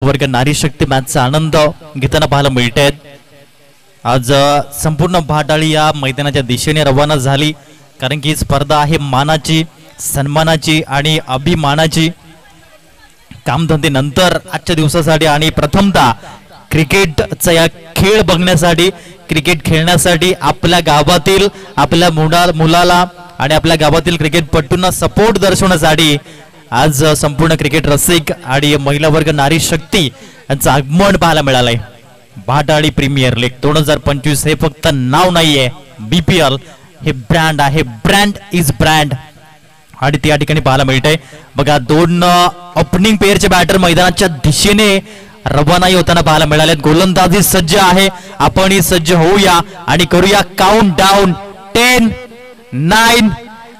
वर्ग नारी शक्ती मॅचचा आनंद घेताना पाहायला मिळत आहेत। आज संपूर्ण भाटाळी या मैदानाच्या दिशेने रवाना झाली, कारण की स्पर्धा आहे मानाची, सन्मानाची आणि अभिमानाची। कामधंदे नंतर आजच्या दिवसासाठी आणि प्रथमतः क्रिकेटचा या खेळ बघण्यासाठी, क्रिकेट खेळण्यासाठी आपल्या गावातील आपल्या मुलाला आणि आपल्या गावातील क्रिकेटपटूंना सपोर्ट दर्शवण्यासाठी आज संपूर्ण क्रिकेट रसिक आणि महिला वर्ग नारी शक्ती यांचं आगमन पाहायला मिळालंय। भाटाळी प्रीमियर लीग 2025 हे फक्त नाव नाहीये, बीपीएल हे ब्रँड आहे, ब्रँड इज ब्रँड। आणि त्या ठिकाणी पाहायला मिळतंय बघा, दोन ओपनिंग पेअरचे बॅटर मैदानाच्या दिशेने रवाना होताना पाहायला मिळाले। गोलंदाजी सज्ज आहे, आपणही सज्ज होऊया आणि करूया count down. 10 9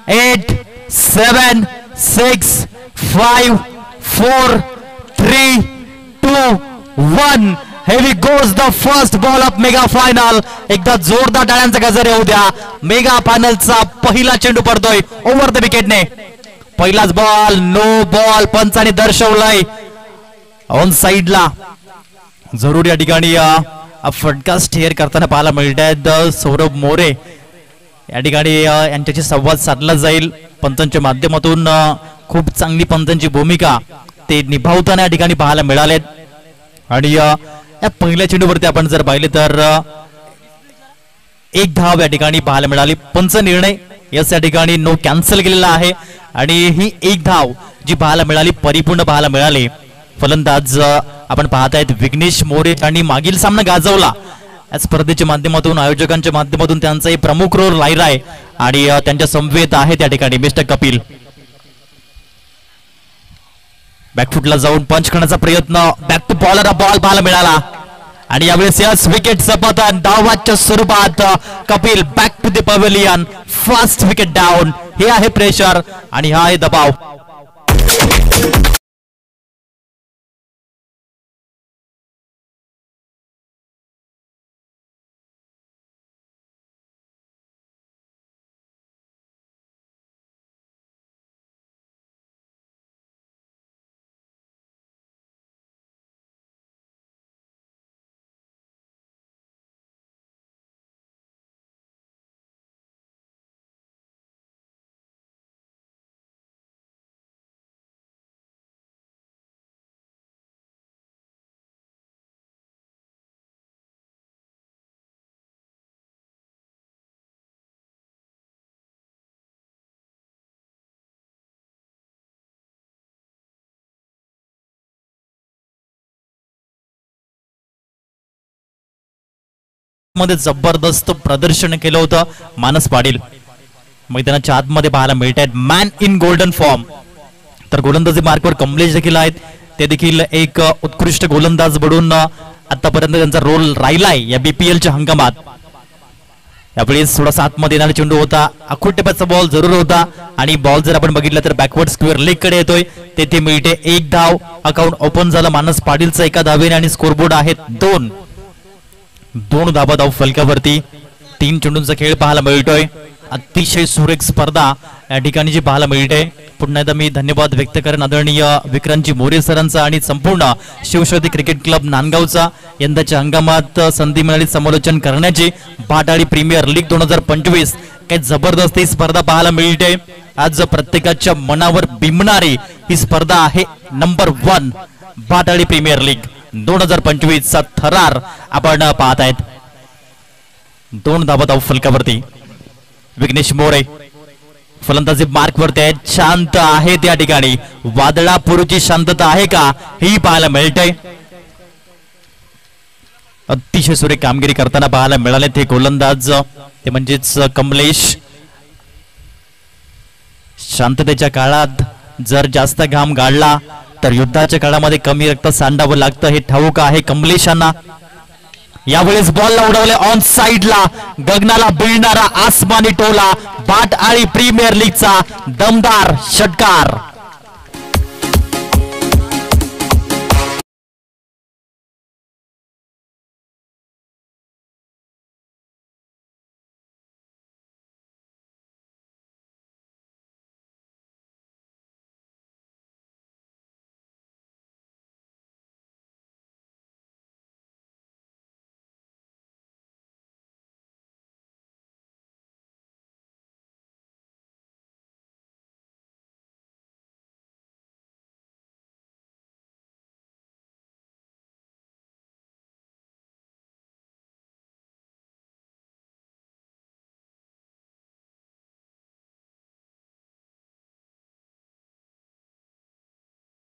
8 7 6 5 4 3 2 1 Here goes the first ball of mega final. एकदा जोरदार टाळ्यांचा गजर येऊ द्या। मेगा फायनलचा पहिला चेंडू पडतोय ओव्हर द विकेटने। पहिलाच बॉल, नो बॉल पंचाने दर्शवलाय ऑन साइडला। जरूर या ठिकाणी फटका स्टेअर करताना पाहायला मिळतात सौरभ मोरे। या ठिकाणी यांच्याशी संवाद साधला जाईल पंचांच्या माध्यमातून। खूप चांगली पंचांची भूमिका ते निभावताना या ठिकाणी पाहायला मिळालेत। आणि या पहिल्या चेंडूवरती आपण जर पाहिले तर एक धाव या ठिकाणी पाहायला मिळाली। पंच निर्णय या ठिकाणी नो कॅन्सल केलेला आहे आणि ही एक धाव जी पाहायला मिळाली, परिपूर्ण पाहायला मिळाली। फलंदाज आपण पाहत आहेत विघ्नेश मोरे यांनी मागील सामना गाजवला। या स्पर्धेच्या माध्यमातून, आयोजकांच्या माध्यमातून त्यांचा एक प्रमुख रोल राहिला आहे आणि त्यांच्या समवेत आहे त्या ठिकाणी मिस्टर कपिल। बॅकफुटला जाऊन पंच करण्याचा प्रयत्न, बॅक टू बॉलर बॉल पाहायला मिळाला आणि यावेळेस याच विकेटचं पतन धावाच्या स्वरूपात। Kapil back to the pavilion, first wicket down. हे आहे प्रेशर आणि हा आहे दबाव। मध्ये जबरदस्त प्रदर्शन केलं होतं मानस पाटील। मैदानाच्या आतमध्ये पाहायला मिळत आहेत मॅन इन गोल्डन फॉर्म। तर गोलंदाजी मार्कवर कमलेश देखील आहेत, ते देखील एक उत्कृष्ट गोलंदाज बनून आतापर्यंत त्यांचा रोल राहिलाय या बीपीएलच्या हंगामात। यावेळेस थोडासा आतमध्ये येणारा चेंडू होता, आखूड टेपाचा बॉल जरूर होता आणि बॉल जर आपण बघितलं तर बॅकवर्ड स्क्वेअर लेग कडे येतोय, तेथे मिळते एक धाव। अकाउंट ओपन झालं मानस पाटीलचा एका धावेने आणि स्कोरबोर्ड आहेत 2 धाबा धाव फलकावरती। 3 चेंडूंचा खेळ पाहायला मिळतोय। अतिशय सुरेख स्पर्धा या ठिकाणी जी पाहायला मिळते। पुन्हा एकदा मी धन्यवाद व्यक्त करेन आदरणीय विक्रांतजी मोरे सरांचा आणि संपूर्ण शिवशक्ती क्रिकेट क्लब नांदगावचा। यंदाच्या हंगामात संधी मिळाली समालोचन करण्याची। भाटाळी प्रीमियर लीग 2025 काही जबरदस्त ही स्पर्धा पाहायला मिळते। आज प्रत्येकाच्या मनावर बिंबणारी ही स्पर्धा आहे नंबर 1 भाटाळी प्रीमियर लीग 2025 चा थरार आपण पाहत आहेत। 2 धाबा धाव फलकावरती विघ्नेश मोरे फलंदाजी मार्कवरती आहेत, शांत आहे त्या ठिकाणी। वादळापूर्वीची शांतता आहे का ही पाहायला मिळते। अतिशय सुरेख कामगिरी करताना पाहायला मिळाले ते गोलंदाज, ते म्हणजेच कमलेश। शांततेच्या काळात जर जास्त घाम गाळला तर युद्धाच्या काळामध्ये कमी रक्त सांडावं लागतं, हे ठाऊक आहे कमलेशांना। यावेळेस बॉलला उडवले ऑन साइडला, गगनाला भिडणारा आसमानी टोला। भाटाळी प्रीमियर लीगचा दमदार षटकार।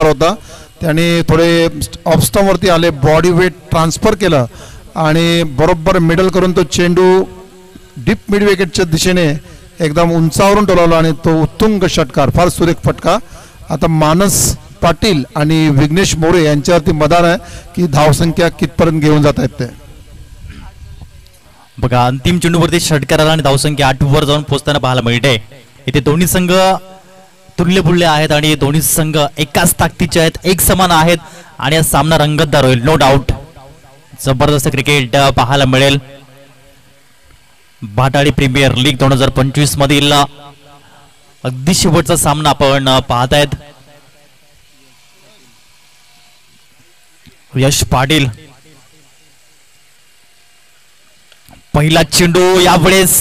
होता, त्याने थोडे ऑफ स्टंप वरती आले, बॉडी वेट ट्रान्सफर केलं आणि बरोबर मिडल करून तो चेंडू डीप मिड विकेटच्या दिशेने एकदम उंचावरून टोलावला आणि तो उत्तुंग षटकार, फार सुरेख फटका. आता मानस पाटील आणि विघ्नेश मोरे यांच्यावरती मदार आहे की धावसंख्या कितपर्यंत घेऊन जात आहेत ते. बघा अंतिम चेंडूवरती षटकाराला आणि धावसंख्या 8 वर जाऊन पोहोचताना पाहायला मिळते. इथे दोन्ही संघ तुल्यबुल्य आहेत आणि दोन्ही संघ एकाच ताकदीचे आहेत, एक समान आहेत आणि हा सामना रंगतदार होईल, नो डाऊट. जबरदस्त क्रिकेट पाहायला मिळेल. भाटाळी प्रीमियर लीग 2025 मधील अगदी शेवटचा सामना आपण पाहतायत. यश पाटील पहिला चेंडू यावेळेस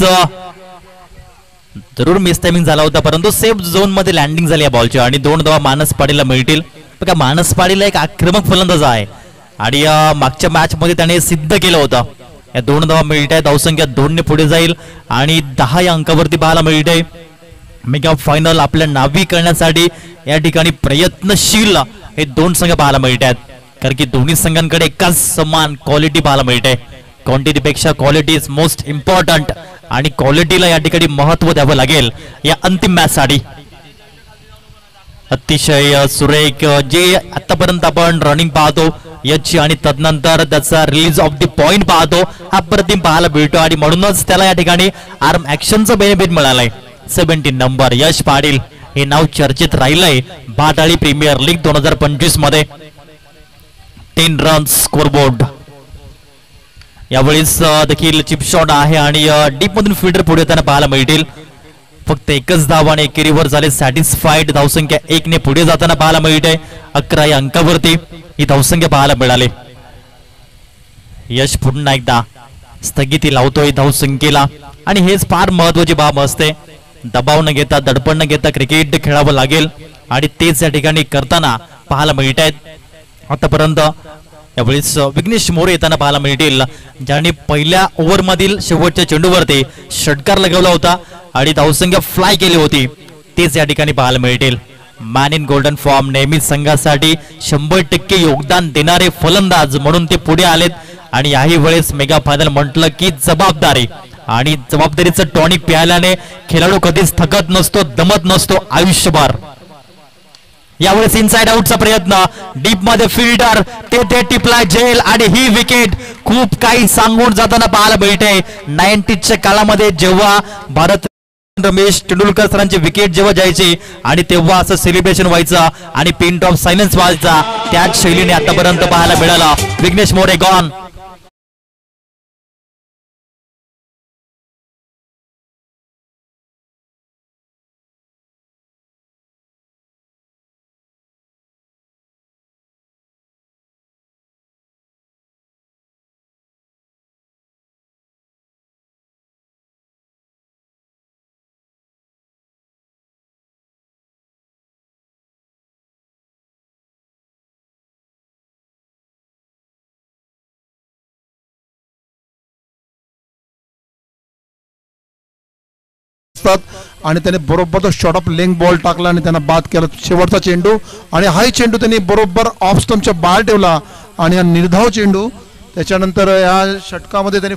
जरूर मिस टायमिंग झाला होता, परंतु सेफ झोन मध्ये लँडिंग झाली या बॉलची आणि 2 धावा मानस पाटीलला मिळतील. बघा मानस पाटील एक आक्रमक फलंदाज आहे आणि मागच्या मॅच मध्ये त्याने सिद्ध केलं होतं. या 2 धावा मिळत आहे, धावसंख्या 2 ने पुढे जाईल आणि 10 या अंकावरती पाहायला मिळते. मेगा फायनल आपल्या नावी करण्यासाठी या ठिकाणी प्रयत्नशील हे 2 संघ पाहायला मिळत आहेत, कारण की दोन्ही संघांकडे एकाच समान क्वालिटी पाहायला मिळते. क्वांटिटीपेक्षा क्वालिटी इज मोस्ट इम्पॉर्टंट आणि क्वालिटीला या ठिकाणी महत्व द्यावं लागेल या अंतिम मॅच साठी. अतिशय सुरेख जे आतापर्यंत आपण रनिंग पाहतो याची आणि तदनंतर त्याचा रिलीज ऑफ द पॉइंट पाहतो, हा प्रतिम पाहायला मिळतो आणि म्हणूनच त्याला या ठिकाणी आर्म ऍक्शनचं बेनिफिट मिळालंय. 17 नंबर यश पाटील हे नाव चर्चेत राहिलंय भाटाळी प्रीमियर लीग 2025 मध्ये. 10 रन्स स्कोरबोर्ड. यावेळेस देखील चिप शॉट आहे आणि डीप मधून फिल्डर पुढे येताना पाहायला मिळतील. फक्त एकच धाव आणि एकेरीवर झाले सॅटिस्फाईड. धावसंख्या 1 ने पुढे जाताना पाहायला मिळते. 11 या अंकावरती ही धावसंख्या पाहायला मिळाली. यश पुन्हा एकदा स्थगिती लावतोय धावसंख्येला आणि हेच फार महत्वाची बाब असते. दबाव न घेता, दडपण न घेता क्रिकेट खेळावं लागेल आणि तेच या ठिकाणी करताना पाहायला मिळत आहेत. आतापर्यंत यावेळेस विघ्नेश मोरे येताना पाहायला मिळतील, ज्यांनी पहिल्या ओव्हर मधील शेवटच्या चेंडूवरती षटकार लगावला होता आणि धावसंख्या फ्लाय केली होती, तेच या ठिकाणी पाहायला मिळतील. मॅन इन गोल्डन फॉर्म, नेहमी संघासाठी 100% योगदान देणारे फलंदाज म्हणून ते पुढे आलेत आणि याही वेळेस मेगा फायनल म्हटलं की जबाबदारी आणि जबाबदारीचं टॉनिक प्यायल्याने खेळाडू कधीच थकत नसतो, दमत नसतो आयुष्यभर. यावेळेस इनसाइड आउटचा प्रयत्न, डीप मध्ये फिल्डर तेथे टिपला झेल आणि ही विकेट खूप काही सांगून जाताना पाहायला मिळते. 90च्या काळामध्ये जेव्हा भारत रमेश तेंडुलकर सरांची विकेट जेव्हा जायची आणि तेव्हा असं सेलिब्रेशन व्हायचं आणि पिन ऑफ सायलेन्स व्हायचा, त्याच शैलीने आतापर्यंत पाहायला मिळाला. विघ्नेश मोरे गॉन. आणि त्याने बरोबर तो शॉर्ट ऑफ लेंग बॉल टाकला आणि त्यांना बाद केला. शेवटचा चेंडू आणि हाही चेंडू त्यांनी बरोबर ऑफ स्टंपच्या बाहेर ठेवला आणि हा निर्धाव चेंडू. त्याच्यानंतर या षटकामध्ये त्यांनी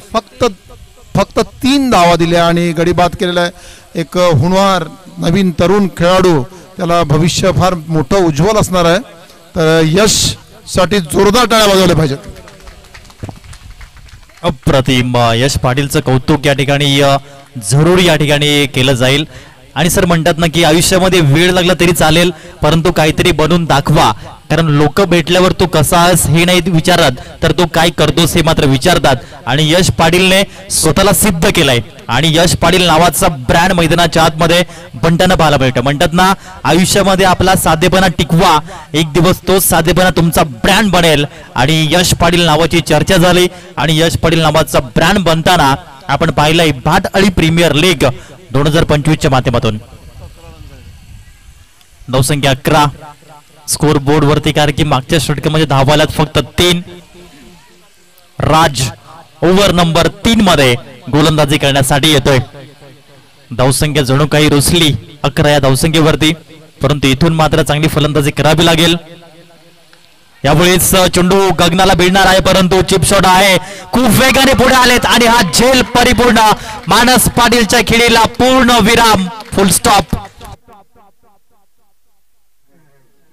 फक्त 3 धावा दिल्या आणि गडी बाद केलेला आहे. एक हुनवार नवीन तरुण खेळाडू, त्याला भविष्य फार मोठं उज्ज्वल असणार आहे. तर यश साठी जोरदार टाळ्या वाजवल्या पाहिजेत. अप्रतिम यश पाटीलचं कौतुक या ठिकाणी जरूर या ठिकाणी केलं जाईल. आणि सर म्हणतात ना की आयुष्यामध्ये वेळ लागला तरी चालेल, परंतु काहीतरी बनवून दाखवा, कारण लोक भेटल्यावर तू कसा आहेस हे नाही विचारत, तर तू काय करतोस हे मात्र विचारतात. आणि यश पाटीलने स्वतःला सिद्ध केलंय आणि यश पाटील नावाचा ब्रँड मैदानाच्या आतमध्ये बनताना पाहायला मिळतं. म्हणतात ना आयुष्यामध्ये आपला साधेपणा टिकवा, एक दिवस तो साधेपणा तुमचा ब्रँड बनेल. आणि यश पाटील नावाची चर्चा झाली आणि यश पाटील नावाचा ब्रँड बनताना आपण पाहिलंय भाटाळी प्रीमियर लीग 2025च्या माध्यमातून. धावसंख्या 11 स्कोर बोर्ड वरती, कारण की मागच्या षटकामध्ये धावाल्यात फक्त 3. राज ओव्हर नंबर 3 मध्ये गोलंदाजी करण्यासाठी येतोय. धावसंख्या जणू काही रुसली 11 या धावसंख्येवरती, परंतु इथून मात्र चांगली फलंदाजी करावी लागेल. यावेळेस चेंडू गगनाला भिडणार आहे, परंतु चिप शॉट आहे, खूप वेगाने पुढे आलेत आणि हा झेल परिपूर्ण. मानस पाटीलच्या खेळीला पूर्ण विराम, फुल स्टॉप.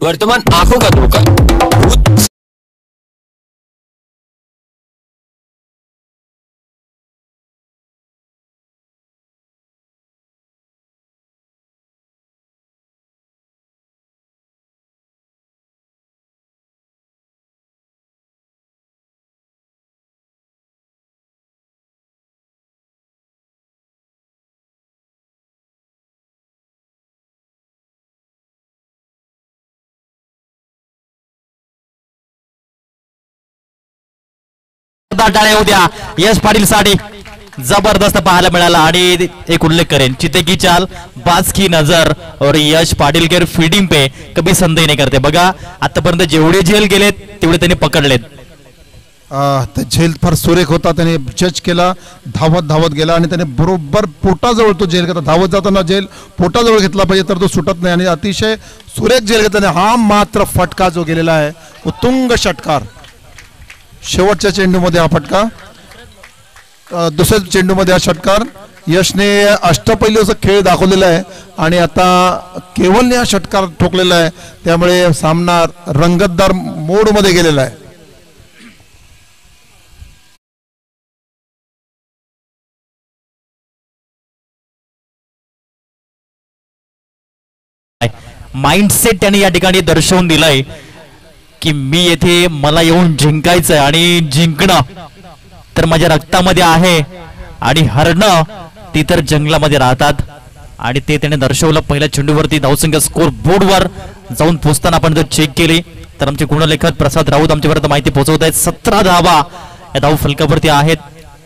वर्तमान आंखों का धोखा. टाळ्या उद्या यश पाटील साठी जबरदस्त पाहायला मिळाला. आणि एक उल्लेख करेन, चिते की चाल बाज की नजर और यश पाटील के फीडिंग पे कभी संदेह नहीं करते. बघा आतापर्यंत जेवढे झेल गेलेत तेवढे त्यांनी पकडलेत. झेल फार सुरेख होता, त्याने जज केला, धावत धावत गेला आणि त्याने बरोबर पोटाजवळ तो झेल घेतला. धावत जाताना झेल पोटाजवळ घेतला पाहिजे तर तो सुटत नाही आणि अतिशय सुरेख झेल घेतला. हा मात्र फटका जो गेलेला आहे, उत्तुंग षटकार. शेवटच्या चेंडूमध्ये हा फटका, दुसऱ्या चेंडूमध्ये हा षटकार. यशने अष्टपैलूचा खेळ दाखवलेला आहे आणि आता केवलने हा षटकार ठोकलेला आहे, त्यामुळे सामना रंगतदार मोडमध्ये गेलेला आहे. माइंडसेट त्याने या ठिकाणी दर्शवून दिलाय की मी येथे मला येऊन जिंकायचंय आणि जिंकणं तर माझ्या रक्तामध्ये आहे आणि हरणं ती तर जंगलामध्ये राहतात. आणि ते त्याने दर्शवलं. पहिल्या चेंडूवरती धावसंख्या स्कोर बोर्डवर जाऊन पोहोचताना आपण जर चेक केली तर आमचे गुणलेखक प्रसाद राऊत आमच्यापर्यंत माहिती पोहोचवत आहेत. 17 धावा या धाव फलकावरती आहेत.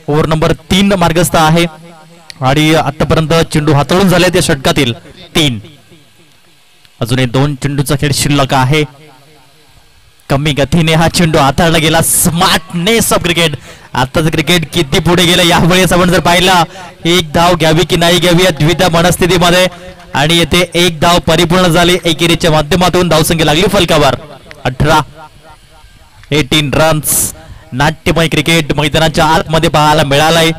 ओव्हर नंबर 3 मार्गस्थ आहे आणि आतापर्यंत चेंडू हाताळून झाले त्या षटकातील 3. अजूनही 2 चेंडूचा खेळ शिल्लक आहे. कमी गतीने हा चेंडू हाताळला गेला. Smartness of cricket. आताच क्रिकेट किती पुढे गेलं यावेळेस आपण जर पाहिलं, एक धाव घ्यावी की नाही घ्यावी या द्विधा मनस्थितीमध्ये आणि येथे एक धाव परिपूर्ण झाली. एकेरीच्या माध्यमातून धावसंख्या लागली फलकावर 18 रन्स. नाट्यमय क्रिकेट मैदानाच्या आतमध्ये पाहायला मिळालाय.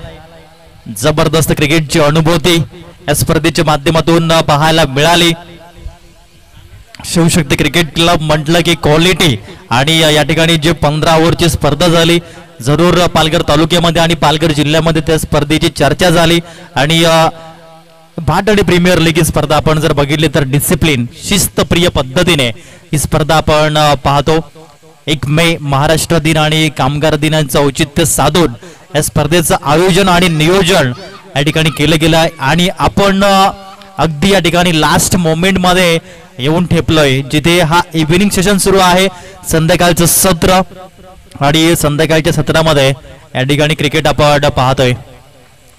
जबरदस्त क्रिकेटची अनुभूती या स्पर्धेच्या माध्यमातून पाहायला मिळाली. शिवशक्ती क्रिकेट क्लब म्हटलं की क्वालिटी आणि या ठिकाणी जे 15 ओव्हरची स्पर्धा झाली, जरूर पालघर तालुक्यामध्ये आणि पालघर जिल्ह्यामध्ये त्या स्पर्धेची चर्चा झाली. आणि भाटडी प्रीमियर लीग ही स्पर्धा आपण जर बघितली तर डिसिप्लिन शिस्तप्रिय पद्धतीने ही स्पर्धा आपण पाहतो. 1 मे महाराष्ट्र दिन आणि कामगार दिनाचं औचित्य साधून या स्पर्धेचं आयोजन आणि नियोजन या ठिकाणी केलं गेलं आहे. आणि आपण अगदी या ठिकाणी लास्ट मोमेंट मध्ये येऊन ठेपलोय, जिथे हा इव्हिनिंग सेशन सुरू आहे, संध्याकाळचं सत्र. आणि संध्याकाळच्या सत्रामध्ये या ठिकाणी क्रिकेट आपण पाहतोय.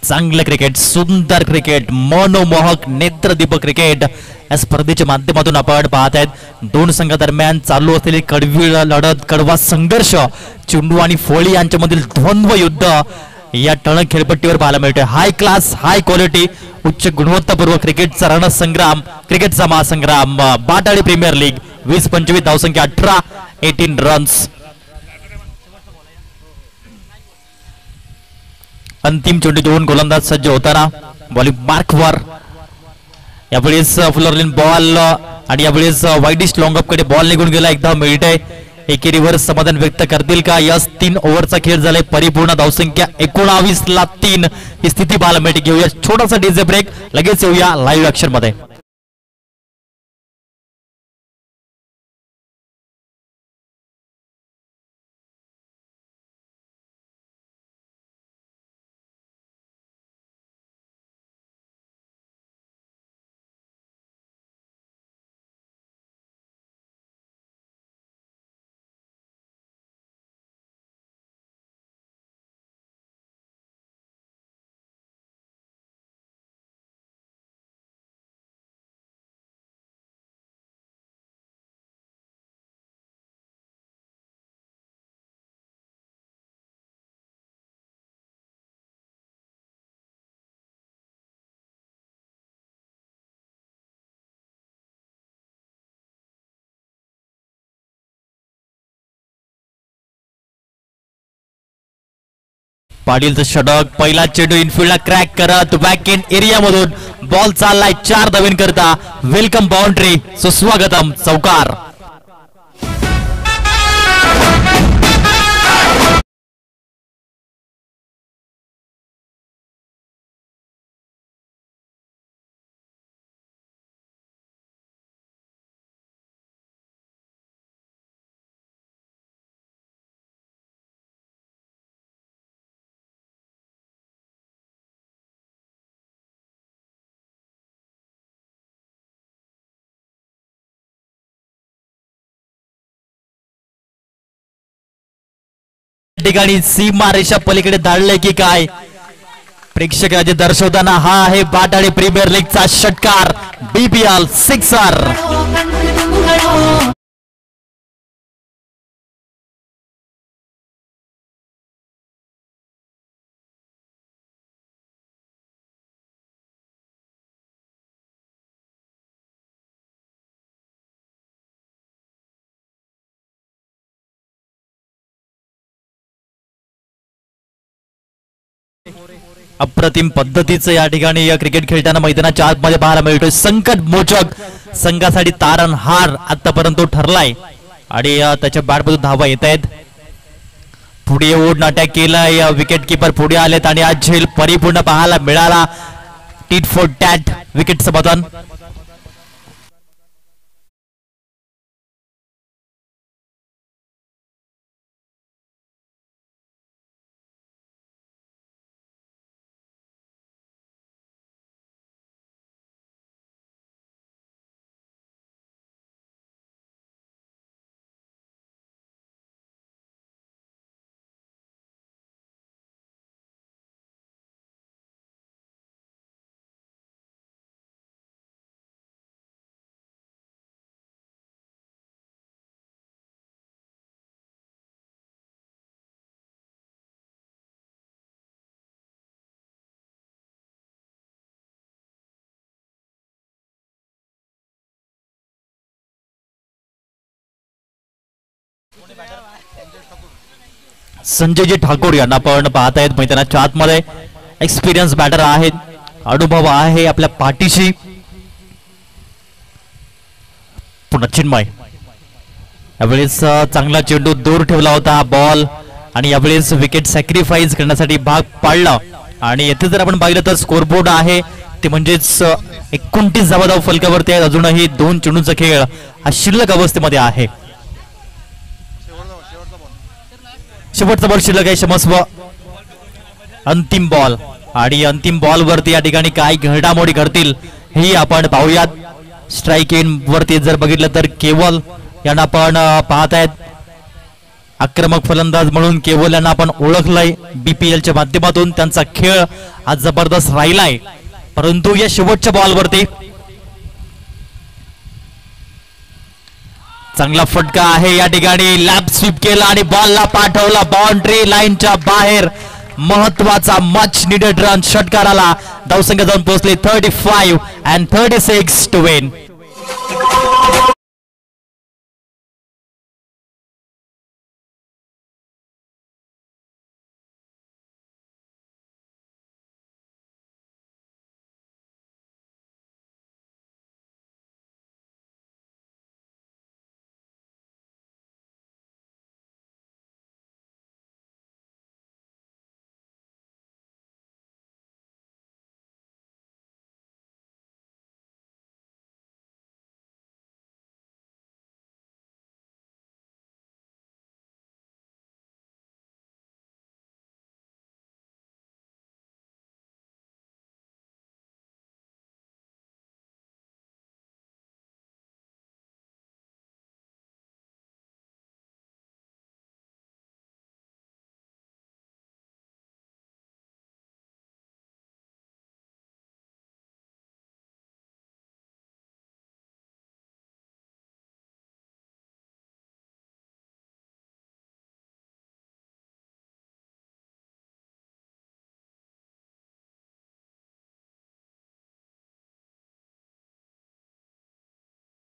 चांगलं क्रिकेट, सुंदर क्रिकेट, मनोमोहक नेत्रदीपक क्रिकेट या स्पर्धेच्या माध्यमातून आपण पाहत आहेत. 2 संघादरम्यान चालू असलेली कडवी लढत, कडवा संघर्ष, चेंडू आणि फळी यांच्यामधील द्वंद्व युद्ध या टणक खेळपट्टीवर पाहायला मिळतोय. हाय क्लास, हाय क्वालिटी, उच्च गुणवत्तापूर्व क्रिकेटचा रणसंग्राम, क्रिकेटचा महासंग्राम. बाटाळी प्रीमियर लीग 20-25 धावसंख्या 18 रन्स. अंतिम चेंडू घेऊन गोलंदाज सज्ज होताना बॉलिंग मार्कवर. यावेळेस फुलरलिन बॉल आणि यावेळेस वाईडिश लॉंगअप कडे बॉल निघून गेला. एकदा मिळतंय. एकेरीवर समाधान व्यक्त करतील का? यस, 3 ओव्हरचा खेळ झालाय. परिपूर्ण धावसंख्या 19ला 3 ही स्थिती पाहायला मिळते. घेऊया छोटासा डीजे ब्रेक, लगेच येऊया लाईव्ह ऍक्शन मध्ये. पाटीलचं षटक. पहिला चेंडू इनफिल्डला क्रॅक करत बॅक इन एरिया मधून बॉल चाललाय 4 धावें करता. वेलकम बाउंड्री, सुस्वागतम चौकार. ठिकाणी सीमा रेषा पलीकडे धाडले की काय, प्रेक्षकांचे दर्शवताना हा आहे बाटाळी प्रीमियर लीगचा षटकार. BPL sixer. अप्रतिम पद्धतीचं या ठिकाणी क्रिकेट खेळताना मैदानाच्या आतमध्ये पाहायला मिळतोय. संकट मोचक संघासाठी तारणहार आतापर्यंत ठरलाय आणि त्याच्या बॅटमधून धावा येत आहेत. पुढे ओढ अटॅक केलाय, विकेट किपर पुढे आलेत आणि आज झेल परिपूर्ण पाहायला मिळाला. टीट फॉर टॅट विकेट समाधान. संजयजी ठाकूर यांना आपण पाहत आहेत मैदानाच्या आतमध्ये. एक्सपिरियन्स बॅटर आहेत, अनुभव आहे आपल्या पाठीशी. पुन्हा चिन्मय यावेळेस चांगला चेंडू दूर ठेवला होता बॉल आणि यावेळेस विकेट सॅक्रिफाईस करण्यासाठी भाग पाडला. आणि येथे जर आपण पाहिलं तर स्कोरबोर्ड आहे ते म्हणजेच 29 धावा फलकावरती आहेत. अजूनही 2 चेंडूंचा खेळ हा शिल्लक अवस्थेमध्ये आहे. शेवटचा बॉल शिल्लक आहे, क्षमस्व. अंतिम बॉल आणि अंतिम बॉल वरती या ठिकाणी काय घडामोडी घडतील हे आपण पाहूयात. स्ट्राईक इन वरती जर बघितलं तर केवल यांना आपण पाहत आहेत. आक्रमक फलंदाज म्हणून केवल यांना आपण ओळखलंय BPLच्या माध्यमातून. त्यांचा खेळ आज जबरदस्त राहिलाय, परंतु या शेवटच्या बॉलवरती चांगला फटका आहे. या ठिकाणी लॅप स्वीप केला आणि बॉलला पाठवला बाउंड्री लाईनच्या बाहेर. महत्वाचा मच निडेड रन षटकाराला. धावसंख्या जाऊन पोहोचली 35 and 36 to win.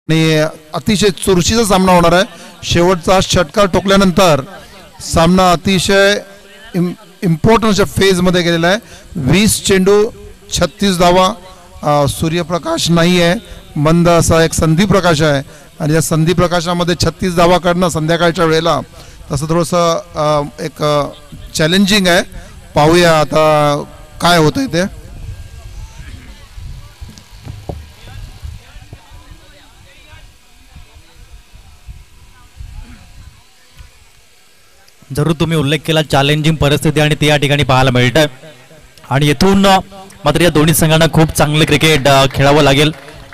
आणि अतिशय चुरशीचा सामना होणार आहे. शेवटचा षटकार ठोकल्यानंतर सामना अतिशय इम्पॉर्टन्सच्या फेजमध्ये गेलेला आहे. 20 चेंडू 36 धावा. सूर्यप्रकाश नाही आहे, मंद असा एक संधी प्रकाश आहे आणि या संधी प्रकाशामध्ये 36 धावा काढणं संध्याकाळच्या वेळेला तसं थोडंसं एक चॅलेंजिंग आहे. पाहूया आता काय होतंय ते. जरूर तुम्ही उल्लेख केला चॅलेंजिंग परिस्थिती आणि ते या ठिकाणी पाहायला मिळतं आणि येथून मात्र या दोन्ही संघांना खूप चांगले क्रिकेट खेळावं लागेल.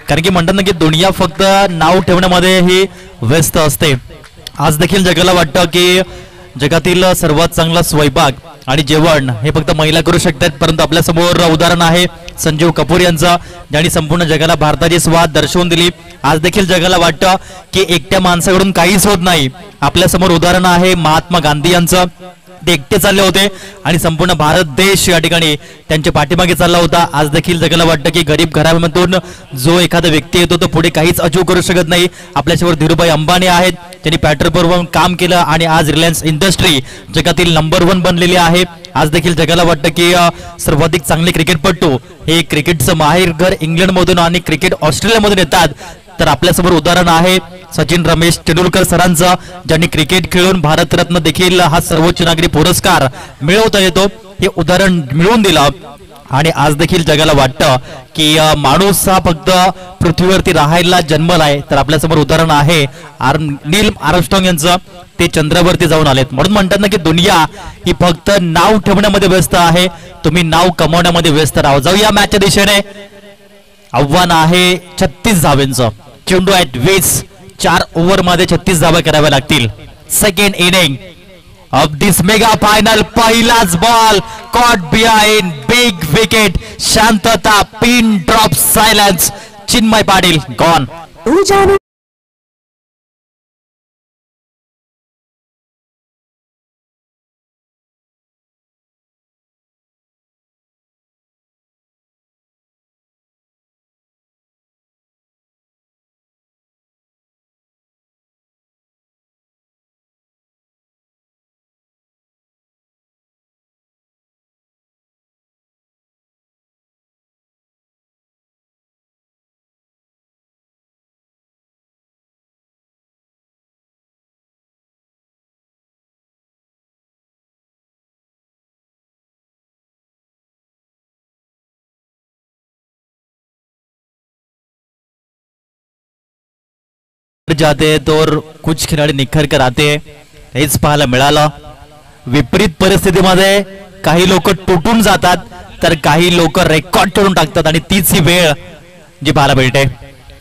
कारण की म्हणतात ना की दुनिया फक्त नाव ठेवण्यामध्ये ही व्यस्त असते. आज देखील जगाला वाटतं की जगातील सर्वात चांगला स्वयंपाक आणि जेवण हे फक्त महिला करू शकतात, परंतु आपल्यासमोर उदाहरण आहे संजीव कपूर यांचं, ज्यांनी संपूर्ण जगाला भारताची स्वाद दर्शवून दिली. आज देखील जगाला वाटतं की एकट्या माणसाकडून काहीच होत नाही. आपल्यासमोर उदाहरण आहे महात्मा गांधी यांचं. ते एकटे चालले होते आणि संपूर्ण भारत देश या ठिकाणी त्यांच्या पाठीमागे चालला होता. आज देखील जगाला वाटतं की गरीब घरामधून जो एखादा व्यक्ती येतो तो पुढे काहीच अचीव करू शकत नाही. आपल्यासमोर धीरूभाई अंबानी आहेत, त्यांनी पेट्रोलवर काम केलं आणि आज रिलायन्स इंडस्ट्री जगातील नंबर 1 बनलेली आहे. आज देखील जगाला वाटतं की सर्वाधिक चांगले क्रिकेटपटू हे क्रिकेटचं माहेरघर इंग्लंडमधून आणि क्रिकेट ऑस्ट्रेलियामधून येतात. तर आपल्यासमोर उदाहरण आहे सचिन रमेश तेंडुलकर सरांचं, ज्यांनी क्रिकेट खेळून भारतरत्न देखील हा सर्वोच्च नागरी पुरस्कार मिळवता येतो हे उदाहरण मिळवून दिलं. आणि आज देखील जगाला वाटतं की माणूस हा फक्त पृथ्वीवरती राहायला जन्मलाय. तर आपल्यासमोर उदाहरण आहे नील आर्मस्ट्रॉंग यांचं, ते चंद्रावरती जाऊन आलेत. म्हणून म्हणतात ना की दुनिया ही फक्त नाव ठेवण्यामध्ये व्यस्त आहे, तुम्ही नाव कमवण्यामध्ये व्यस्त राहा. जाऊया मॅचच्या दिशेने. आव्हान आहे 36 धावांचं. चेंडू आहेत 20. 4 ओव्हरमध्ये 36 धावा कराव्या लागतील. Second inning of this mega final. पहिलाच ball caught behind big wicket. शांतता, pin drop silence. Chinmay Patil gone. जाते तो कुछ खिलाडी निखर कर आते. हेच पाहायला मिळालं. विपरीत परिस्थितीमध्ये काही लोक तुटून जातात तर काही लोक रेकॉर्ड करून टाकतात आणि तीच ही वेळ जी पाहायला मिळते.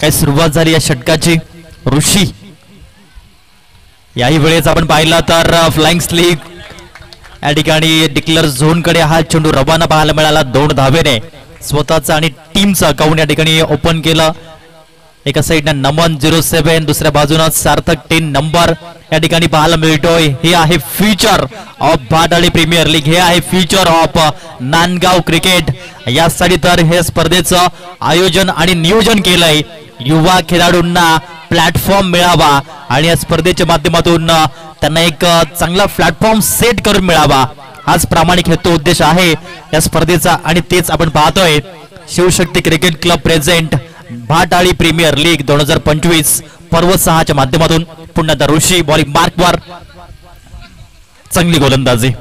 काही सुरुवात झाली या षटकाची. ऋषी याही वेळेस आपण पाहिलं तर फ्लाइंग स्लीप या ठिकाणी डिक्लेअर झोन कडे हा चेंडू रवाना पाहायला मिळाला. 2 धावेने स्वतःचं आणि टीमचं अकाउंट या ठिकाणी ओपन केलं. एका साईडनं नमन 07, दुसऱ्या बाजूनं सार्थक 10 नंबर या ठिकाणी पाहायला मिळतोय. हे आहे फ्युचर ऑफ भाटाळी प्रीमियर लीग, हे आहे फ्युचर ऑफ नांदगाव क्रिकेट. यासाठी तर हे स्पर्धेचं आयोजन आणि नियोजन केलंय. युवा खेळाडूंना प्लॅटफॉर्म मिळावा आणि या स्पर्धेच्या माध्यमातून त्यांना एक चांगला प्लॅटफॉर्म सेट करून मिळावा, हाच प्रामाणिक हेतू उद्देश आहे या स्पर्धेचा. आणि तेच आपण पाहतोय. Shivshakti cricket club present Bhatali premier league 2025 पर्व 6च्या माध्यमातून. पुन्हा ऋषी बॉलिंग मार्कवर. चांगली गोलंदाजी,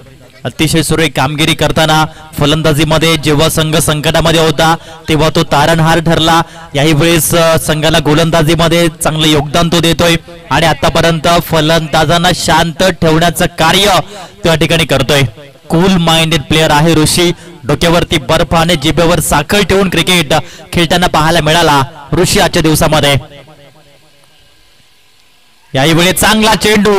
अतिशय सुरेख कामगिरी करताना फलंदाजीमध्ये जेव्हा संघ संकटामध्ये होता तेव्हा तो तारणहार ठरला. याही वेळेस संघाला गोलंदाजीमध्ये चांगलं योगदान तो देतोय आणि आतापर्यंत फलंदाजांना शांत ठेवण्याचं कार्य त्या ठिकाणी करतोय. कूल माइंडेड प्लेअर आहे ऋषी. डोक्यावरती बर्फ आणि जिभेवर साखर ठेवून क्रिकेट खेळताना पाहायला मिळाला ऋषी आजच्या दिवसामध्ये. याही वेळी चांगला चेंडू,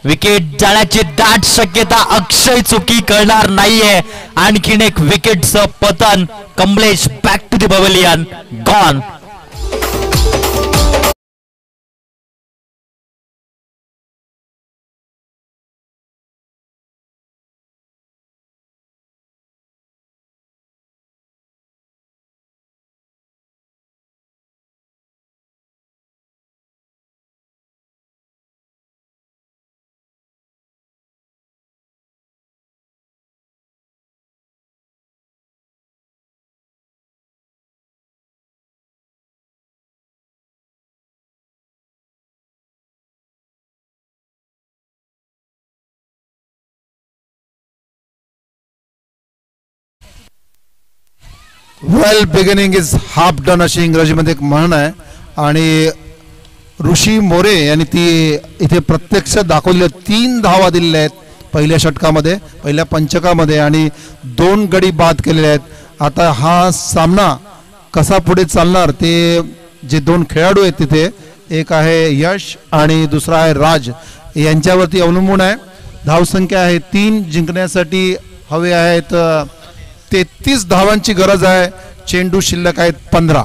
विकेट जाण्याची दाट शक्यता. अक्षय चुकी करणार नाहीये. आणखीन एक विकेटचं पतन. Kamlesh back to the pavilion, gone. Well beginning is half done अशी इंग्रजीमध्ये एक म्हण आहे आणि ऋषी मोरे यांनी ती इथे प्रत्यक्ष दाखवली. 3 धावा दिलेल्या आहेत पहिल्या षटकामध्ये, पहिल्या पंचकामध्ये आणि 2 गडी बाद केलेले आहेत. आता हा सामना कसा पुढे चालणार ते जे 2 खेळाडू आहेत तिथे, एक आहे यश आणि दुसरा आहे राज, यांच्यावरती अवलंबून आहे. धावसंख्या आहे 3, जिंकण्यासाठी हवे आहेत 33 धावांची गरज आहे. चेंडू शिल्लक आहेत 15.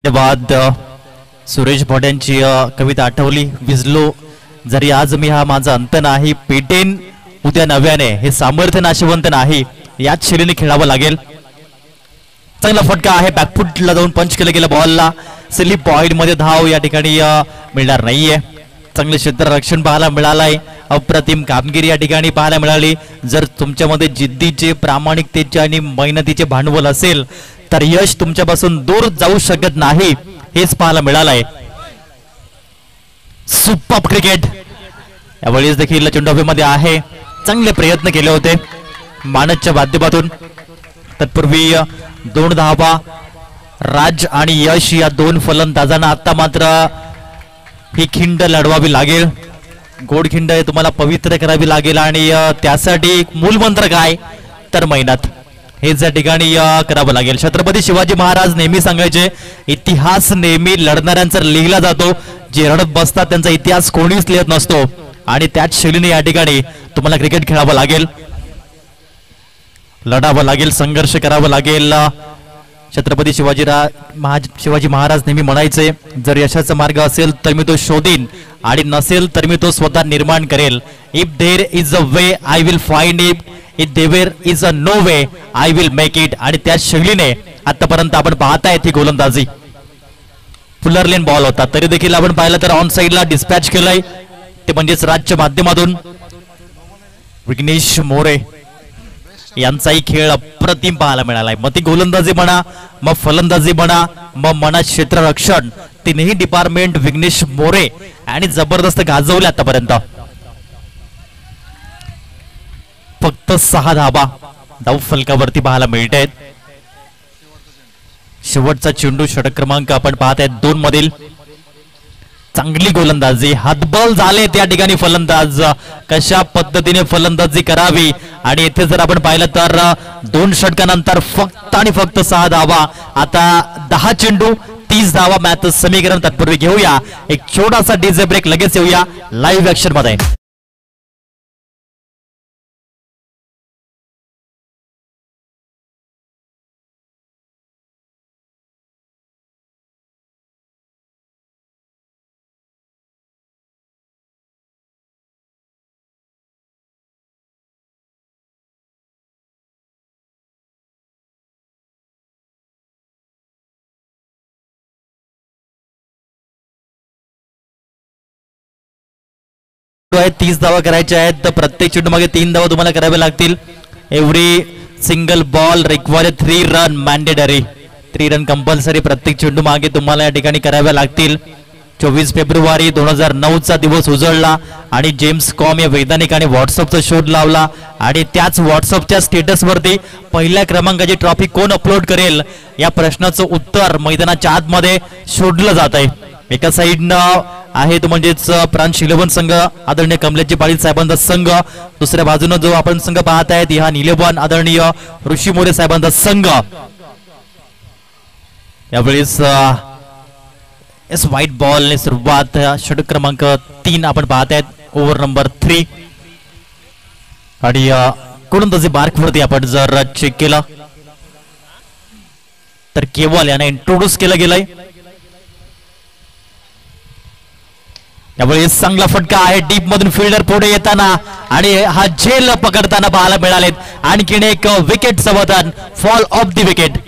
धन्यवाद. सुरेश भोड्यांची कविता आठवली. विजलो जरी आज मी हा माझा अंत नाही, पेटेन उद्या नव्याने, हे सामर्थ्य नाशिवंत नाही, याच शैलीने खेळावं लागेल. चांगला फटका आहे, बॅकफुटला जाऊन पंच केलं गेलं बॉलला. स्लिप पॉइंट मध्ये धाव या ठिकाणी मिळणार नाहीये. चांगले क्षेत्ररक्षण पाहायला मिळालंय. अप्रतिम कामगिरी या ठिकाणी पाहायला मिळाली. जर तुमच्यामध्ये जिद्दीचे, प्रामाणिकतेचे आणि मेहनतीचे भांडवल असेल तर यश तुमच्यापासून दूर जाऊ शकत नाही, हेच पाहायला मिळालंय. सुपर क्रिकेट यावेळेस देखील चेंडू हवेमध्ये आहे. चांगले प्रयत्न केले होते मानसच्या माध्यमातून. तत्पूर्वी 2 धावा राज आणि यश या 2 फलंदाजांना. आता मात्र ही खिंड लढवावी लागेल. गोड खिंड तुम्हाला पवित्र करावी लागेल आणि त्यासाठी मूलमंत्र काय तर मेहनत, हेच या ठिकाणी करावं लागेल. छत्रपती शिवाजी महाराज नेहमी सांगायचे, इतिहास नेहमी लढणाऱ्यांचा लिहिला जातो, जे रडत बसतात त्यांचा इतिहास कोणीच लिहित नसतो. आणि त्याच शैलीने या ठिकाणी तुम्हाला क्रिकेट खेळावं लागेल, लढावं लागेल, संघर्ष करावं लागेल. छत्रपती शिवाजी महाराज नेहमी म्हणायचे, जर यशाचा मार्ग असेल तर मी तो शोधीन आणि नसेल तर मी तो स्वतः निर्माण करेल. If there is a way I will find it, if there is a no way I will make it. आणि त्या शैलीने आतापर्यंत आपण पाहतायत ही गोलंदाजी. फुलर लेन बॉल होता तरी देखील आपण पाहिलं तर ऑन साइडला डिस्पॅच केलंय, ते म्हणजेच राजच्या माध्यमातून. विघ्नेश मोरे यांचाही खेळ अप्रतिम पाहायला मिळालाय. मग ती गोलंदाजी म्हणा, मग फलंदाजी म्हणा, मग म्हणा क्षेत्ररक्षण, तिन्ही डिपार्टमेंट विघ्नेश मोरे आणि जबरदस्त गाजवले आतापर्यंत. फक्त 6 धाबा धाव फलकावरती पाहायला मिळत आहेत. शेवटचा चेंडू षटक क्रमांक आपण पाहत आहेत 2 मधील. चांगली गोलंदाजी, हातबल झाले त्या ठिकाणी फलंदाज, कशा पद्धतीने फलंदाजी करावी. आणि इथे जर आपण पाहिलं तर 2 षटकानंतर फक्त आणि फक्त 6 धावा. आता 10 चेंडू 30 धावा मॅच समीकरण. तत्पूर्वी घेऊया एक छोटासा डीजे ब्रेक, लगेच येऊया लाईव्ह ऍक्शन मध्ये. आहे 30 धावा करायच्या आहेत, तर प्रत्येक चेंडू मागे 3 धावा तुम्हाला कराव्या लागतील. Every single ball require 3 run mandatory, 3 run compulsory प्रत्येक चेंडू मागे तुम्हाला या ठिकाणी कराव्या लागतील. 24 फेब्रुवारी 2009चा दिवस उजळला आणि जेम्स कॉम या वैज्ञानिकाने व्हॉट्सअपचा शोध लावला आणि त्याच व्हॉट्सअपच्या स्टेटसवरती पहिल्या क्रमांकाची ट्रॉफी कोण अपलोड करेल या प्रश्नाचं उत्तर मैदानाच्या आतमध्ये शोधलं जात आहे. एका साईडनं आहे तो म्हणजेच प्रांश 11 संघ आदरणीय कमलेशजी पाटील साहेबांचा संघ, दुसऱ्या बाजूनं जो आपण संघ पाहत आहेत ह्या 11 आदरणीय ऋषी मोरे साहेबांचा संघ. यावेळेस व्हाईट बॉल ने सुरुवात, षटक क्रमांक 3 आपण पाहत आहेत, ओव्हर नंबर 3. आणि गोलंदाजी मार्क वरती आपण जर चेक केलं तर केवल याने इंट्रोड्यूस केलं गेलंय. यावेळी चांगला फटका आहे डीप मधून, फिल्डर पुढे येताना आणि हा झेल पकडताना पाहायला मिळालेत आणखीन एक विकेट संवर्धन fall of the wicket.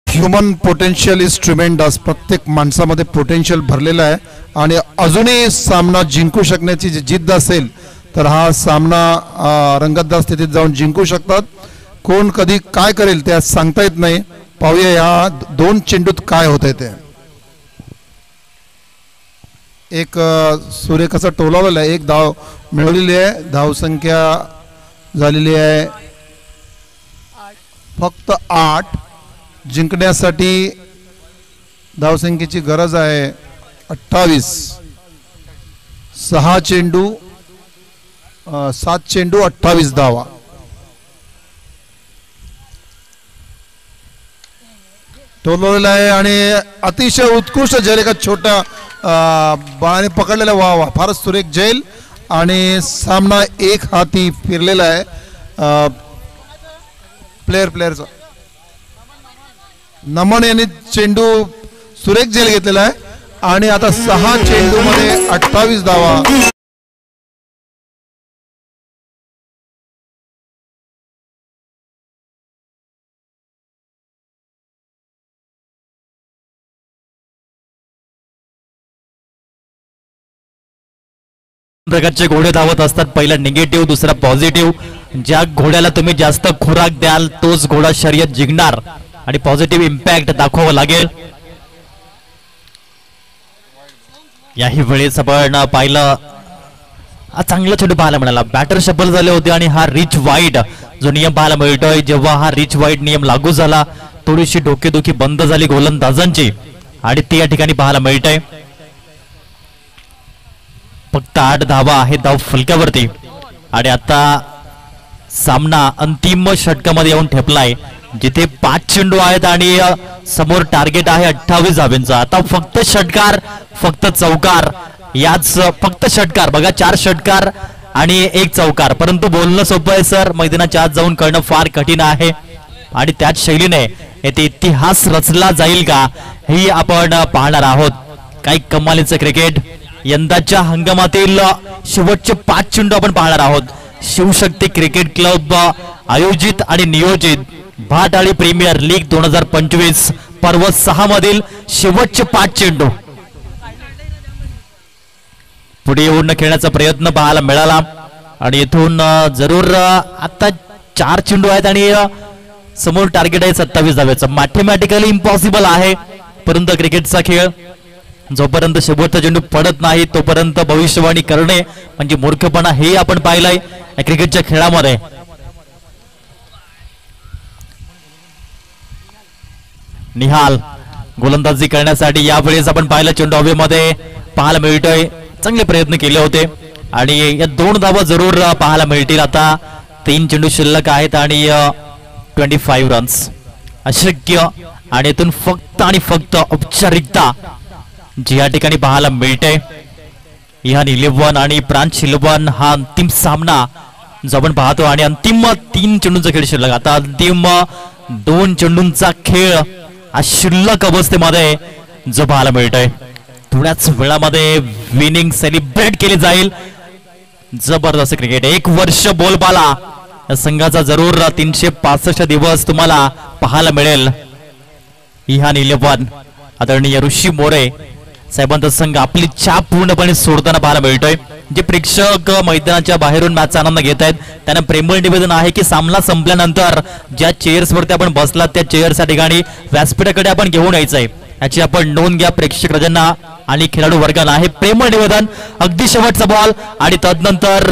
Human potential is tremendous. प्रत्येक माणसामध्ये पोटेन्शियल भरलेलं आहे आणि अजूनही सामना जिंकू शकण्याची जी जिद्द असेल तर हा सामना रंगतदार स्थितीत जाऊन जिंकू शकतात. कोण कधी काय करेल ते सांगता येत नाही. पाहूया या दोन चेंडूत काय होतंय ते. एक सूर्यकाचा टोलावलेला आहे, एक धाव मिळवलेली आहे. धावसंख्या झालेली आहे फक्त 8. जिंकण्यासाठी धावसंख्येची गरज आहे 28. 6 चेंडू 7 चेंडू 28 धावा. टोलवलेला आहे आणि अतिशय उत्कृष्ट झेल एका छोट्या बाळाने पकडलेला. वा फारच सुरेख झेल आणि सामना एक हाती फिरलेला आहे. प्लेयरचा नमन यांनी चेंडू सुरेख झेल घेतलेला आहे आणि आता 6 चेंडू मध्ये 28 धावा. प्रकारचे घोडे धावत असतात. पहिला निगेटिव्ह, दुसरा पॉझिटिव्ह. ज्या घोड्याला तुम्ही जास्त खुराक द्याल तोच घोडा शर्यत जिंकणार आणि पॉझिटिव्ह इम्पॅक्ट दाखवावं लागेल. याही वेळेस आपण पाहिलं चांगला चेंडू पाहायला मिळाला. बॅटर शफल झाले होते आणि हा रिच वाईड जो नियम पाहायला मिळतोय, जेव्हा हा रिच वाईड नियम लागू झाला थोडीशी डोकेदुखी बंद झाली गोलंदाजांची आणि ती या ठिकाणी पाहायला मिळतंय. फक्त 8 धावा आहेत धाव फलक्यावरती आणि आता सामना अंतिम षटकामध्ये येऊन ठेपलाय जिथे 5 चेंडू आहेत आणि समोर टार्गेट आहे 28 धावांचा. आता फक्त षटकार, फक्त चौकार, याच फक्त षटकार बघा. 4 षटकार आणि 1 चौकार. परंतु बोलणं सोपं आहे सर, मैदानाच्या आत जाऊन करणं फार कठीण आहे आणि त्याच शैलीने येथे इतिहास रचला जाईल का ही आपण पाहणार आहोत. काही कमालीचं क्रिकेट यंदाच्या हंगामातील शेवटचे 5 चेंडू आपण पाहणार आहोत. शिवशक्ती क्रिकेट क्लब आयोजित आणि नियोजित भाटाळी प्रीमियर लीग 2025 पर्व 6 मधील शेवटचे 5 चेंडू पुढे येऊन खेळण्याचा प्रयत्न पाहायला मिळाला आणि इथून जरूर आता 4 चेंडू आहेत आणि समोर टार्गेट आहे 27 धावेचं. मॅथमॅटिकली इम्पॉसिबल आहे, परंतु क्रिकेटचा खेळ जोपर्यंत शेवटचा चेंडू पडत नाही तोपर्यंत भविष्यवाणी करणे म्हणजे मूर्खपणा हे आपण पाहिलंय क्रिकेटच्या खेळामध्ये. निहाल गोलंदाजी करण्यासाठी यावेळेस आपण पाहिलं चेंडू हवेमध्ये पाहायला मिळतोय. चांगले प्रयत्न केले होते आणि या 2 धावा जरूर पाहायला मिळतील. आता 3 चेंडू शिल्लक आहेत आणि 25 रन्स अशक्य आणि इथून फक्त आणि फक्त औपचारिकता जी या ठिकाणी पाहायला मिळते. इहान 11 आणि प्रांत 11 हा अंतिम सामना जो आपण पाहतो आणि अंतिम 3 चेंडूंचा खेळ शिल्लक. आता अंतिम 2 चेंडूंचा खेळ हा शिल्लक अवस्थेमध्ये जो पाहायला मिळतोय. थोड्याच वेळामध्ये विनिंग सेलिब्रेट केली जाईल. जबरदस्त क्रिकेट. 1 वर्ष बोलबाला या संघाचा जरूर 365 दिवस तुम्हाला पाहायला मिळेल. इहान 11 आदरणीय ऋषी मोरे साहेबांचा संघ आपली छाप पूर्णपणे सोडताना पाहायला मिळतोय. जे प्रेक्षक मैदानाच्या बाहेरून मॅचचा आनंद घेत आहेत त्यांना प्रेमळ निवेदन आहे की सामना संपल्यानंतर ज्या चेअर्स वरती आपण बसलात त्या चेअर्सच्या ठिकाणी व्यासपीठाकडे आपण घेऊन यायचंय, याची आपण नोंद घ्या प्रेक्षक राजांना आणि खेळाडू वर्गाला. आहे प्रेमळ निवेदन. अगदी शेवटचा बॉल आणि तदनंतर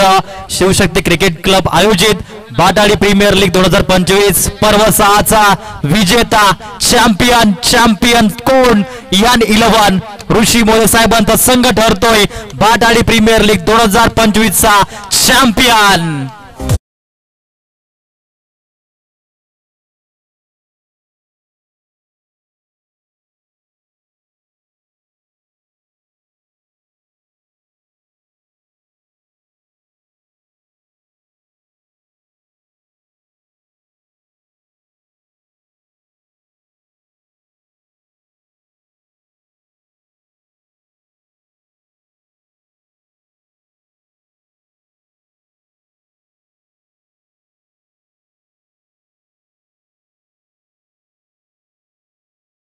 शिवशक्ती क्रिकेट क्लब आयोजित बाटाळी प्रीमियर लीग 2025 पर्व 6चा विजेता चॅम्पियन कोण? यान 11 ऋषी मोरे साहेबांचा संघ ठरतोय बाटाळी प्रीमियर लीग 2025 चा चॅम्पियन.